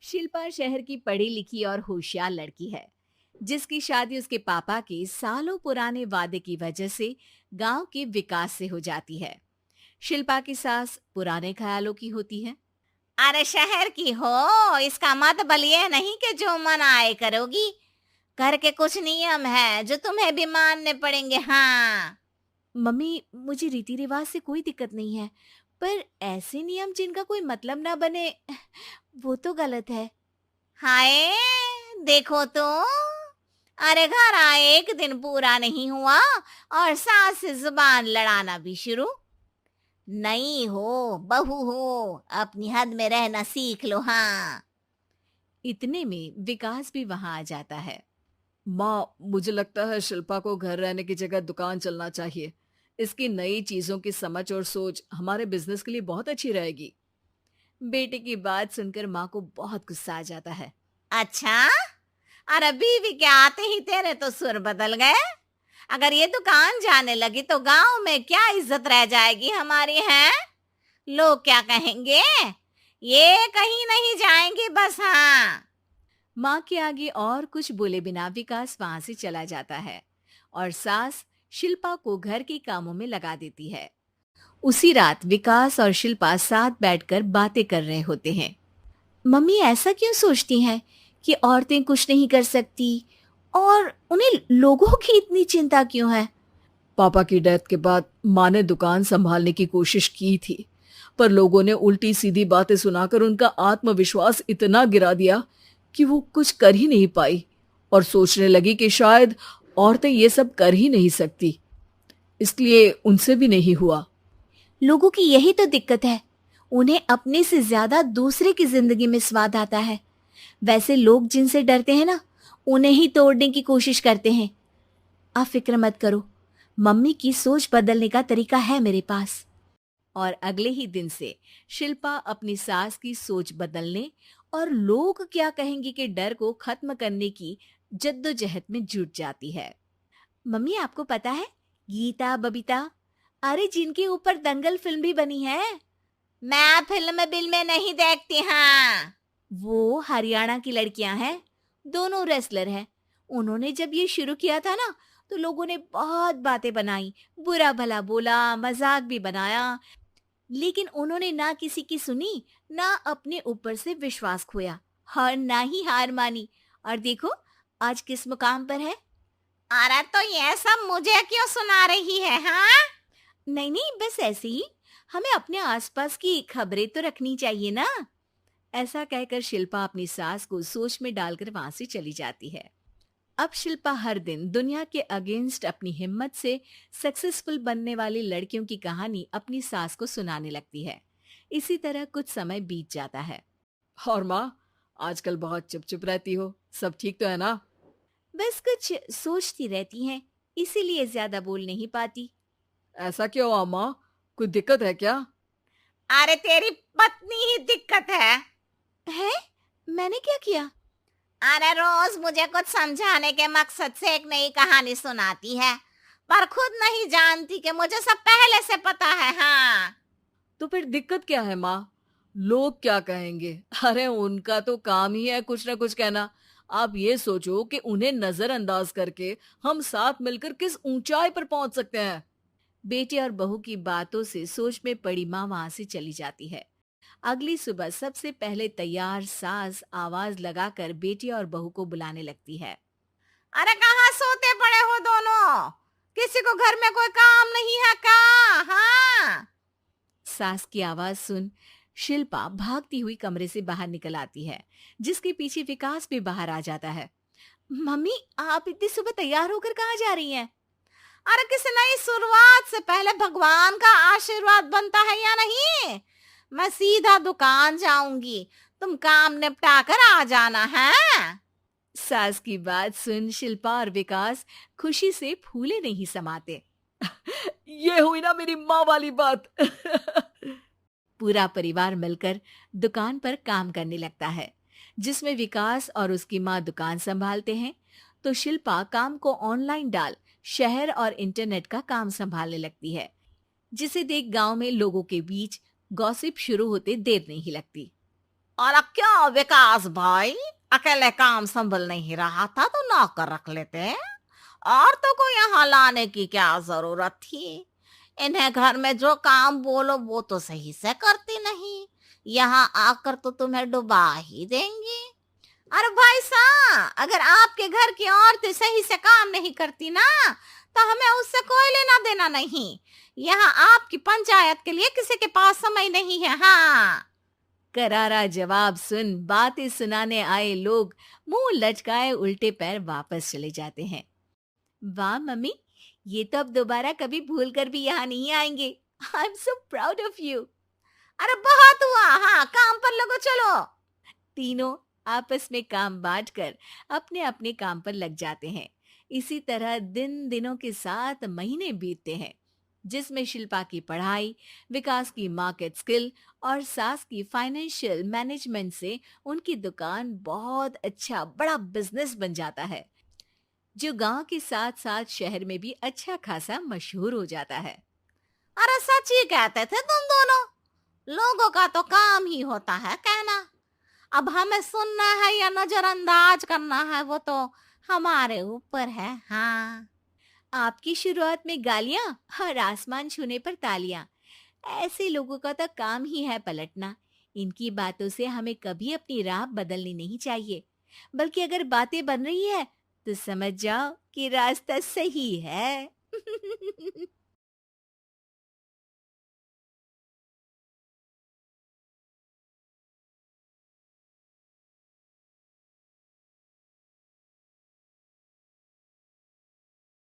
शिल्पा शहर की पढ़ी लिखी और होशियार लड़की है, जिसकी शादी उसके पापा के सालों पुराने वादे की वजह से गांव के विकास से हो जाती है। शिल्पा की सास पुराने ख्यालों की होती है। अरे शहर की हो, इसका मतलब ये नहीं कि जो मन आए करोगी। घर के कुछ नियम है जो तुम्हें भी मानने पड़ेंगे। हाँ। मम्मी, मुझे रीति रिवाज से कोई दिक्कत नहीं है, पर ऐसे नियम जिनका कोई मतलब ना बने, वो तो गलत है। हाय, देखो तो। अरे घर आए एक दिन पूरा नहीं हुआ और सास से जुबान लड़ाना भी शुरू। नहीं हो, बहू हो, अपनी हद में रहना सीख लो। हाँ। इतने में विकास भी वहां आ जाता है। माँ, मुझे लगता है शिल्पा को घर रहने की जगह दुकान चलना चाहिए। इसकी नई चीजों की समझ और सोच हमारे बिजनेस के लिए बहुत अच्छी रहेगी। बेटे की बात सुनकर माँ को बहुत गुस्सा आ जाता है। अच्छा, अरे बीवी के आते ही तेरे तो सुर बदल गए। अगर ये दुकान जाने लगी तो गांव में क्या इज्जत रह जाएगी हमारी है। लोग क्या कहेंगे। ये कहीं नहीं जाएंगे बस। हाँ। माँ के आगे और कुछ बोले बिना विकास वहां से चला जाता है और सास शिल्पा को घर के कामों में लगा देती है। उसी रात विकास और शिल्पा साथ बैठकर बातें कर रहे होते हैं। मम्मी ऐसा क्यों सोचती हैं कि औरतें कुछ नहीं कर सकती, और उन्हें लोगों की इतनी चिंता क्यों है? पापा की डेथ के बाद माँ ने दुकान संभालने की कोशिश की थी, पर लोगों ने उल्टी सीधी बातें सुनाकर उनका आत्मविश्वास इतना गिरा दिया कि वो कुछ कर ही नहीं पाई और सोचने लगी कि शायद औरतें ये सब कर ही नहीं सकती। इसलिए उनसे भी नहीं हुआ। लोगों की यही तो दिक्कत है, उन्हें अपने से ज्यादा दूसरे की जिंदगी में स्वाद आता है। वैसे लोग जिनसे डरते हैं ना, उन्हें ही तोड़ने की कोशिश करते हैं। आप फिक्र मत करो, मम्मी की सोच बदलने का तरीका है मेरे पास। और अगले ही दिन से शिल्पा अपनी सास की सोच बदलने और लोग क्या कहेंगे के डर को खत्म करने की जद्दोजहद में जुट जाती है। मम्मी, आपको पता है, गीता बबीता, अरे जिनके ऊपर दंगल फिल्म भी बनी है, मैं फिल्म बिल में नहीं देखती। हाँ। वो हरियाणा की लड़कियां हैं। दोनों रेसलर हैं। उन्होंने जब ये शुरू किया था ना, तो लोगों ने बहुत बातें बनाई, बुरा भला बोला, मजाक भी बनाया, लेकिन उन्होंने ना किसी की सुनी, ना अपने ऊपर से विश्वास खोया और ना ही हार मानी। और देखो, आज किस मुकाम पर है। अरे तो ये सब मुझे क्यों सुना रही है। हाँ। नहीं नहीं, बस ऐसे ही, हमें अपने आसपास की खबरें तो रखनी चाहिए ना। ऐसा कहकर शिल्पा अपनी सास को सोच में डालकर वहां से चली जाती है। अब शिल्पा हर दिन दुनिया के अगेंस्ट अपनी हिम्मत से सक्सेसफुल बनने वाली लड़कियों की कहानी अपनी सास को सुनाने लगती है। इसी तरह कुछ समय बीत जाता है। और माँ, आजकल बहुत चुप चुप रहती हो, सब ठीक तो है ना? बस कुछ सोचती रहती हैं, इसीलिए ज्यादा बोल नहीं पाती। ऐसा क्यों हुआ माँ? कोई दिक्कत है क्या? अरे तेरी पत्नी ही दिक्कत है। है? मैंने क्या किया? अरे रोज मुझे कुछ समझाने के मकसद से एक नई कहानी सुनाती है, पर खुद नहीं जानती कि मुझे सब पहले से पता है। हाँ। तो फिर दिक्कत क्या है माँ? लोग क्या कहेंगे? अरे उनका तो काम ही है कुछ ना कुछ कहना। आप ये सोचो कि उन्हें नजरअंदाज करके हम साथ मिलकर किस ऊंचाई पर पहुंच सकते हैं। बेटे और बहू की बातों से सोच में पड़ी माँ वहां से चली जाती है। अगली सुबह सबसे पहले तैयार सास आवाज लगाकर बेटी और बहू को बुलाने लगती है। अरे कहाँ सोते पड़े हो दोनों? किसी को घर में कोई काम नहीं है क्या? हाँ। सास की आवाज सुन शिल्पा भागती हुई कमरे से बाहर निकल आती है, जिसके पीछे विकास भी बाहर आ जाता है। मम्मी, आप इतनी सुबह तैयार होकर कहाँ जा रही हैं? अरे किसी नई शुरुआत से पहले भगवान का आशीर्वाद बनता है या नहीं? मैं सीधा दुकान जाऊंगी, तुम काम निपटा कर आ जाना है। सास की बात सुन शिल्पा और विकास खुशी से फूले नहीं समाते। ये हुई ना मेरी माँ वाली बात। पूरा परिवार मिलकर दुकान पर काम करने लगता है, जिसमें विकास और उसकी माँ दुकान संभालते हैं, तो शिल्पा काम को ऑनलाइन डाल शहर और इंटरनेट का काम संभालने लगती है, जिसे देख गांव में लोगों के बीच गॉसिप शुरू होते देर नहीं लगती। और क्या विकास भाई, अकेले काम संभल नहीं रहा था तो नौकर रख लेते। औरतों को यहाँ लाने की क्या जरूरत थी? इन्हें घर में जो काम बोलो वो तो सही से करती नहीं, यहाँ आकर तो तुम्हें डुबा ही देंगी। अरे भाई साहब, अगर आपके घर की औरतें सही से काम नहीं करती ना, तो हमें उससे कोई लेना देना नहीं। यहाँ आपकी पंचायत के लिए किसी के पास समय नहीं है। हाँ। करारा जवाब सुन बातें सुनाने आए लोग मुंह लटकाए उल्टे पैर वापस चले जाते हैं। वाह मम्मी, ये तो अब दोबारा कभी भूल कर भी यहाँ नहीं आएंगे। I am so proud of you. अरे बहुत हुआ, हाँ काम पर लगो चलो। तीनों आपस में काम बांटकर अपने अपने काम पर लग जाते हैं। इसी तरह दिनों के साथ महीने बीतते हैं, जिसमें शिल्पा की पढ़ाई, विकास की मार्केट स्किल और सास की फाइनेंशियल मैनेजमेंट से उनकी दुकान बहुत अच्छा बड़ा बिजनेस बन जाता है, जो गांव के साथ साथ शहर में भी अच्छा खासा मशहूर हो जाता है। अरे सच ही कहते थे तुम दोनों, लोगों का तो काम ही होता है कहना। अब हमें सुनना है या नजरअंदाज करना है वो तो हमारे ऊपर है। हाँ। आपकी शुरुआत में गालियां और आसमान छूने पर तालियां, ऐसे लोगों का तो काम ही है पलटना। इनकी बातों से हमें कभी अपनी राह बदलनी नहीं चाहिए, बल्कि अगर बातें बन रही है तो समझ जाओ कि रास्ता सही है।